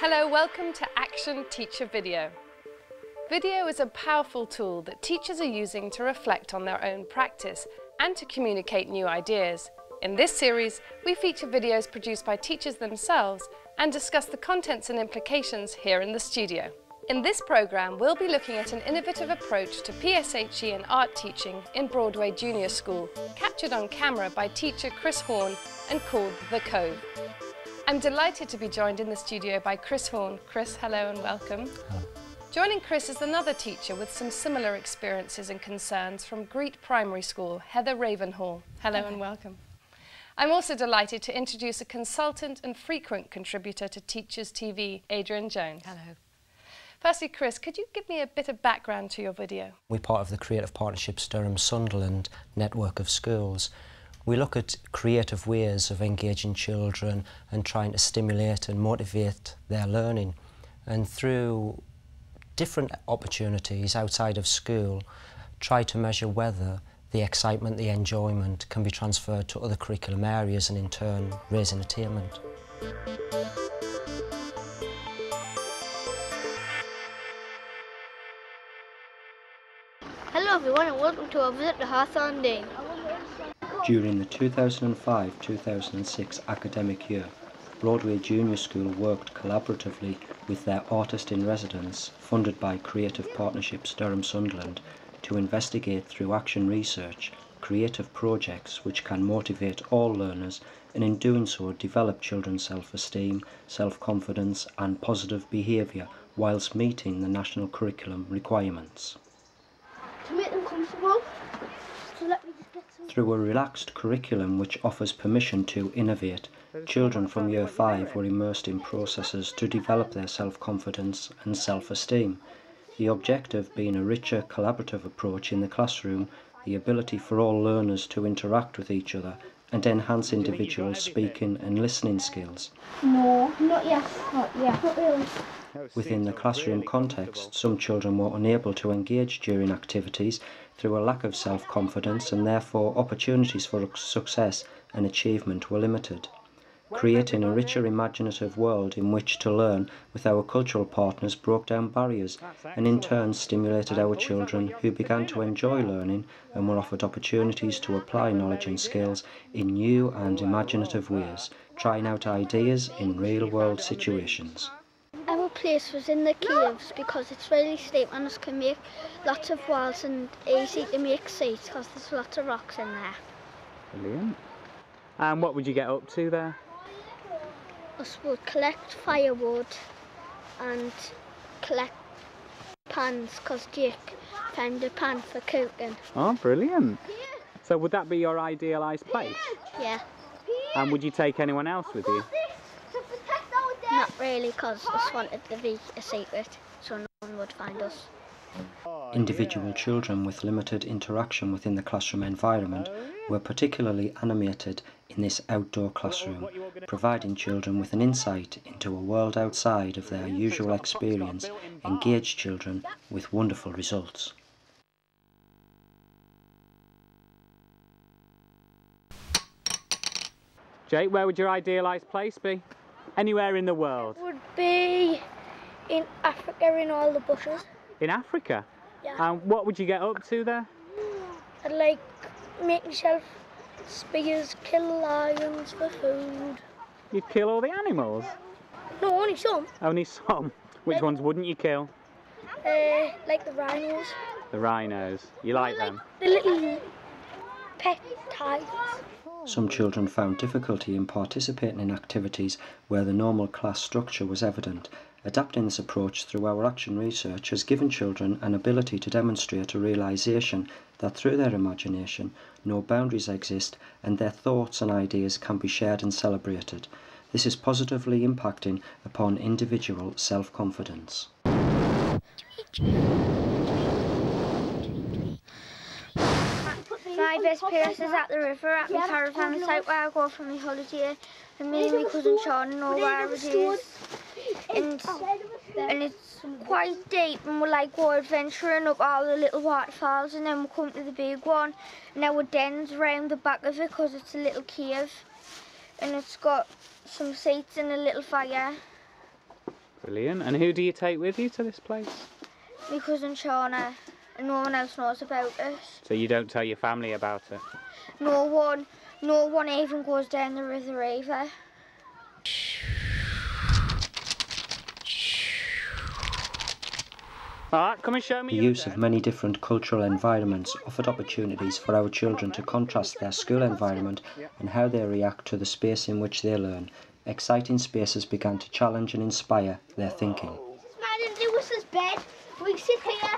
Hello, welcome to Action Teacher Video. Video is a powerful tool that teachers are using to reflect on their own practice and to communicate new ideas. In this series, we feature videos produced by teachers themselves and discuss the contents and implications here in the studio. In this programme, we'll be looking at an innovative approach to PSHE and art teaching in Broadway Junior School, captured on camera by teacher Chris Horn and called The Cove. I'm delighted to be joined in the studio by Chris Horn. Chris, hello and welcome. Hello. Joining Chris is another teacher with some similar experiences and concerns from Greet Primary School, Heather Ravenhall. Hello and welcome. I'm also delighted to introduce a consultant and frequent contributor to Teachers TV, Adrian Jones. Hello. Firstly, Chris, could you give me a bit of background to your video? We're part of the Creative Partnerships Durham-Sunderland network of schools. We look at creative ways of engaging children and trying to stimulate and motivate their learning. And through different opportunities outside of school, try to measure whether the excitement, the enjoyment can be transferred to other curriculum areas and in turn raising attainment. Hello everyone and welcome to our visit to Hawthorne Dean. During the 2005-2006 academic year, Broadway Junior School worked collaboratively with their artist-in-residence, funded by Creative Partnerships Durham-Sunderland, to investigate through action research creative projects which can motivate all learners and in doing so develop children's self-esteem, self-confidence and positive behaviour whilst meeting the national curriculum requirements. To make them comfortable, so let me just get some... Through a relaxed curriculum which offers permission to innovate, children from Year 5 were immersed in processes to develop their self-confidence and self-esteem. The objective being a richer collaborative approach in the classroom, the ability for all learners to interact with each other and enhance individual speaking and listening skills. No, not yet. Not yet. Not really. Within the classroom context, some children were unable to engage during activities through a lack of self-confidence and therefore opportunities for success and achievement were limited. Creating a richer imaginative world in which to learn with our cultural partners broke down barriers and in turn stimulated our children who began to enjoy learning and were offered opportunities to apply knowledge and skills in new and imaginative ways, trying out ideas in real-world situations. Our place was in the caves because it's really steep and us can make lots of walls and easy to make seats because there's lots of rocks in there. Brilliant. And what would you get up to there? Us would collect firewood and collect pans because Jake found a pan for cooking. Oh, brilliant. So would that be your idealised place? Yeah. And would you take anyone else with you? Not really because us wanted to be a secret so no one would find us. Individual children with limited interaction within the classroom environment were particularly animated in this outdoor classroom, providing children with an insight into a world outside of their usual experience, engaged children with wonderful results. Jake, where would your idealised place be? Anywhere in the world? Would be in Africa in all the bushes. In Africa? Yeah. And what would you get up to there? I'd like make myself spears, kill lions for food. You'd kill all the animals? No, only some. Only some? Which ones wouldn't you kill? Like the rhinos. The rhinos. You like them? The little pet tigers. Some children found difficulty in participating in activities where the normal class structure was evident. Adapting this approach through our action research has given children an ability to demonstrate a realisation that through their imagination no boundaries exist and their thoughts and ideas can be shared and celebrated. This is positively impacting upon individual self-confidence. My best place is at the river at my caravan site where I go for my holiday, and me and my cousin Sean know where it is. And it's quite deep, and we're like go adventuring up all the little waterfalls, and then we come to the big one, and our den's round the back of it because it's a little cave, and it's got some seats and a little fire. Brilliant. And who do you take with you to this place? My cousin Shauna, and no one else knows about it. So you don't tell your family about it? No one even goes down the river either. Alright, come and show me. The use of many different cultural environments offered opportunities for our children to contrast their school environment and how they react to the space in which they learn. Exciting spaces began to challenge and inspire their thinking. Mine and Lewis's bed. We sit here,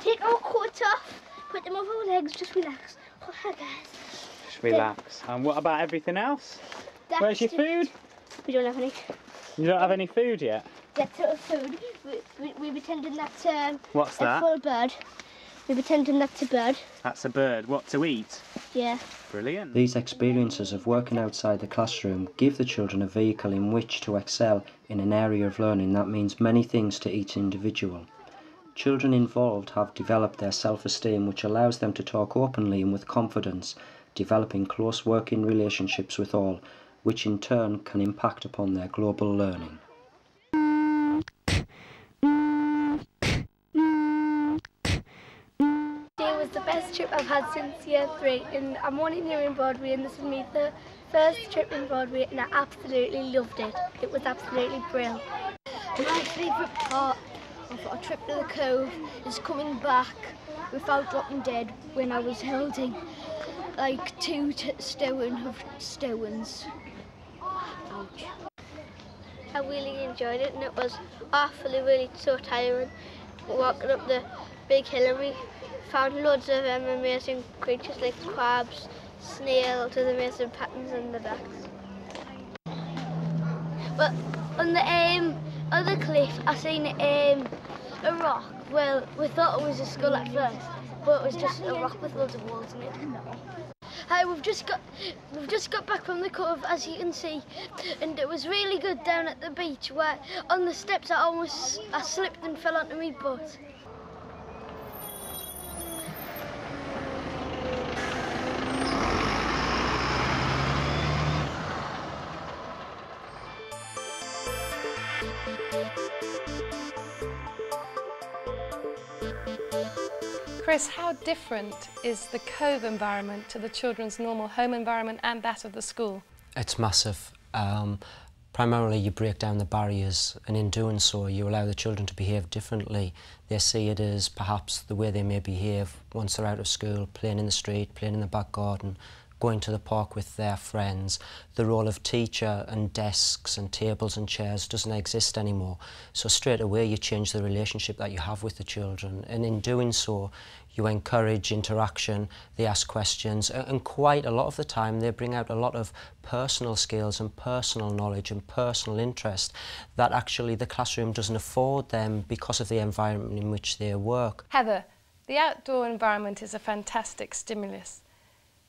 take our coats off, put them over our legs, just relax. Oh, hi guys. Just relax. And what about everything else? Where's your food? We don't have any. You don't have any food yet? That's our food. We pretending that's What's that? a full bird. We pretending that's a bird. That's a bird. What to eat? Yeah. Brilliant. These experiences of working outside the classroom give the children a vehicle in which to excel in an area of learning that means many things to each individual. Children involved have developed their self-esteem, which allows them to talk openly and with confidence, developing close working relationships with all, which in turn can impact upon their global learning. It was the best trip I've had since year 3, and I'm only here in Broadway, and this is me the first trip in Broadway, and I absolutely loved it. It was absolutely brilliant. My favourite part of our trip to the Cove is coming back without dropping dead when I was holding like 2 stone of stones. Ouch. I really enjoyed it, and it was awfully really so tiring walking up the big hill, and we found loads of amazing creatures like crabs, snails with amazing patterns on the backs. But on the other cliff I seen a rock. Well, we thought it was a skull at first, but it was just a rock with loads of holes in it. Hi, we've just got back from the Cove, as you can see, and it was really good down at the beach where on the steps I slipped and fell onto my butt. Chris, how different is the Cove environment to the children's normal home environment and that of the school? It's massive. Primarily you break down the barriers, and in doing so you allow the children to behave differently. They see it as perhaps the way they may behave once they're out of school, playing in the street, playing in the back garden, going to the park with their friends. The role of teacher and desks and tables and chairs doesn't exist anymore. So straight away you change the relationship that you have with the children, and in doing so you encourage interaction, they ask questions, and quite a lot of the time they bring out a lot of personal skills and personal knowledge and personal interest that actually the classroom doesn't afford them because of the environment in which they work. Heather, the outdoor environment is a fantastic stimulus.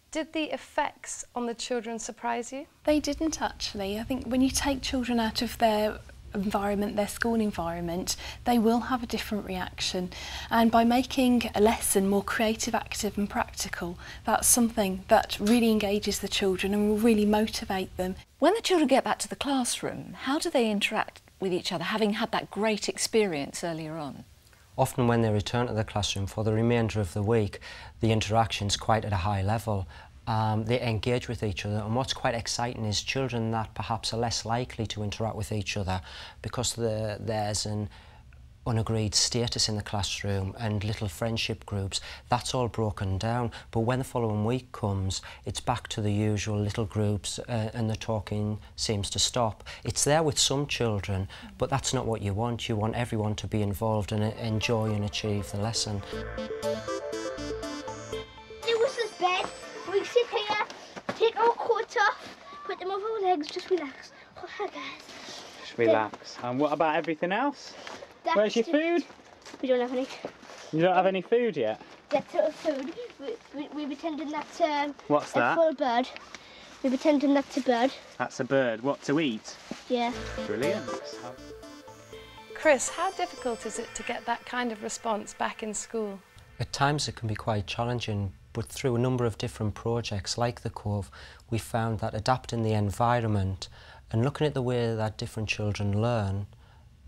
Did the effects on the children surprise you? They didn't actually. I think when you take children out of their environment, their school environment, they will have a different reaction. And by making a lesson more creative, active and practical, that's something that really engages the children and will really motivate them. When the children get back to the classroom, how do they interact with each other, having had that great experience earlier on? Often when they return to the classroom for the remainder of the week, the interaction's quite at a high level. They engage with each other, and what's quite exciting is children that perhaps are less likely to interact with each other because there's an unagreed status in the classroom and little friendship groups, that's all broken down. But when the following week comes, it's back to the usual little groups and the talking seems to stop. It's there with some children, but that's not what you want. You want everyone to be involved and enjoy and achieve the lesson. Lewis's bed. We sit here, take our coats off, put them over our legs, just relax. Oh, hi guys. Just relax. And what about everything else? Where's your food? We don't have any. You don't have any food yet? That's our food. We pretending that's What's a that? full bird. We pretending that's a bird. That's a bird. What to eat? Yeah. Brilliant. Chris, how difficult is it to get that kind of response back in school? At times it can be quite challenging, but through a number of different projects like the Cove, we found that adapting the environment and looking at the way that different children learn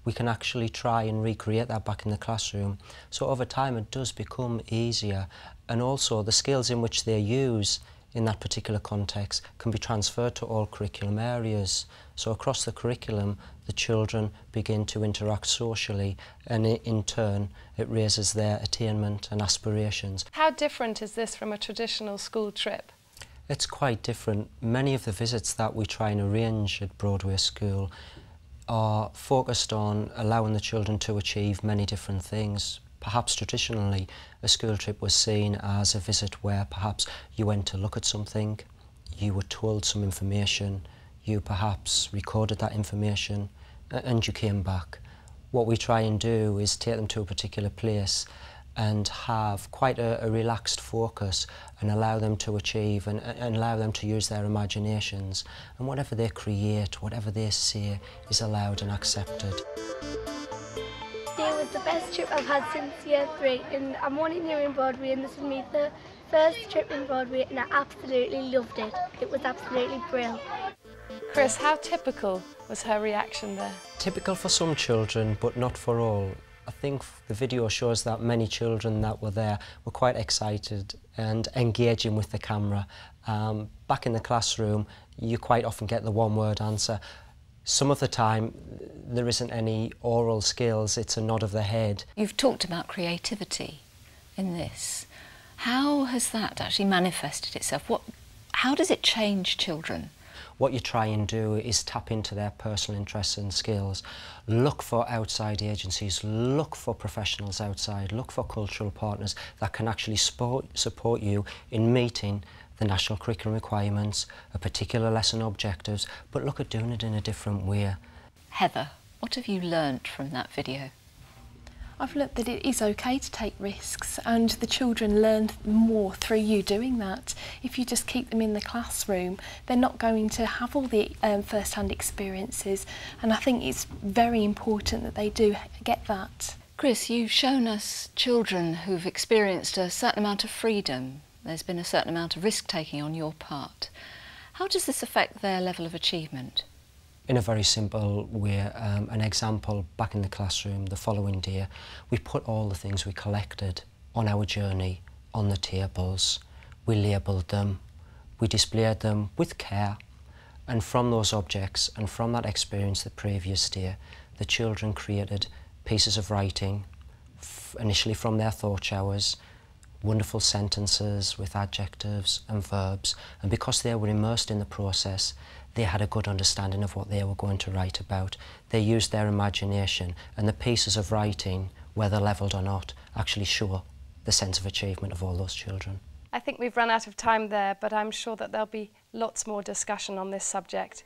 we can actually try and recreate that back in the classroom. So over time it does become easier, and also the skills in which they use in that particular context can be transferred to all curriculum areas. So across the curriculum, the children begin to interact socially, and in turn it raises their attainment and aspirations. How different is this from a traditional school trip? It's quite different. Many of the visits that we try and arrange at Broadway School are focused on allowing the children to achieve many different things. Perhaps traditionally a school trip was seen as a visit where perhaps you went to look at something, you were told some information, you perhaps recorded that information and you came back. What we try and do is take them to a particular place and have quite a relaxed focus and allow them to achieve and allow them to use their imaginations, and whatever they create, whatever they say is allowed and accepted. It was the best trip I've had since year 3, and I'm only new in Broadway, and this is me the first trip in Broadway, and I absolutely loved it. It was absolutely brilliant. Chris, how typical was her reaction there? Typical for some children, but not for all. I think the video shows that many children that were there were quite excited and engaging with the camera. Back in the classroom, you quite often get the one-word answer. Some of the time, there isn't any oral skills, it's a nod of the head. You've talked about creativity in this. How has that actually manifested itself? How does it change children? What you try and do is tap into their personal interests and skills. Look for outside agencies, look for professionals outside, look for cultural partners that can actually support you in meeting the national curriculum requirements, a particular lesson objectives, but look at doing it in a different way. Heather, what have you learnt from that video? I've learnt that it is okay to take risks, and the children learn more through you doing that. If you just keep them in the classroom, they're not going to have all the first-hand experiences, and I think it's very important that they do get that. Chris, you've shown us children who've experienced a certain amount of freedom. There's been a certain amount of risk-taking on your part. How does this affect their level of achievement? In a very simple way, an example, back in the classroom the following day, we put all the things we collected on our journey on the tables. We labelled them, we displayed them with care, and from those objects and from that experience the previous day, the children created pieces of writing, initially from their thought showers, wonderful sentences with adjectives and verbs, and because they were immersed in the process, they had a good understanding of what they were going to write about. They used their imagination, and the pieces of writing, whether levelled or not, actually show the sense of achievement of all those children. I think we've run out of time there, but I'm sure that there'll be lots more discussion on this subject.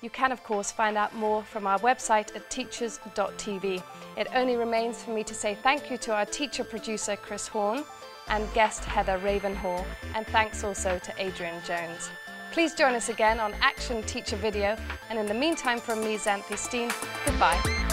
You can, of course, find out more from our website at teachers.tv. It only remains for me to say thank you to our teacher producer, Chris Horn, and guest Heather Ravenhall, and thanks also to Adrian Jones. Please join us again on Action Teacher Video, and in the meantime from me, Xanthi Steen, goodbye.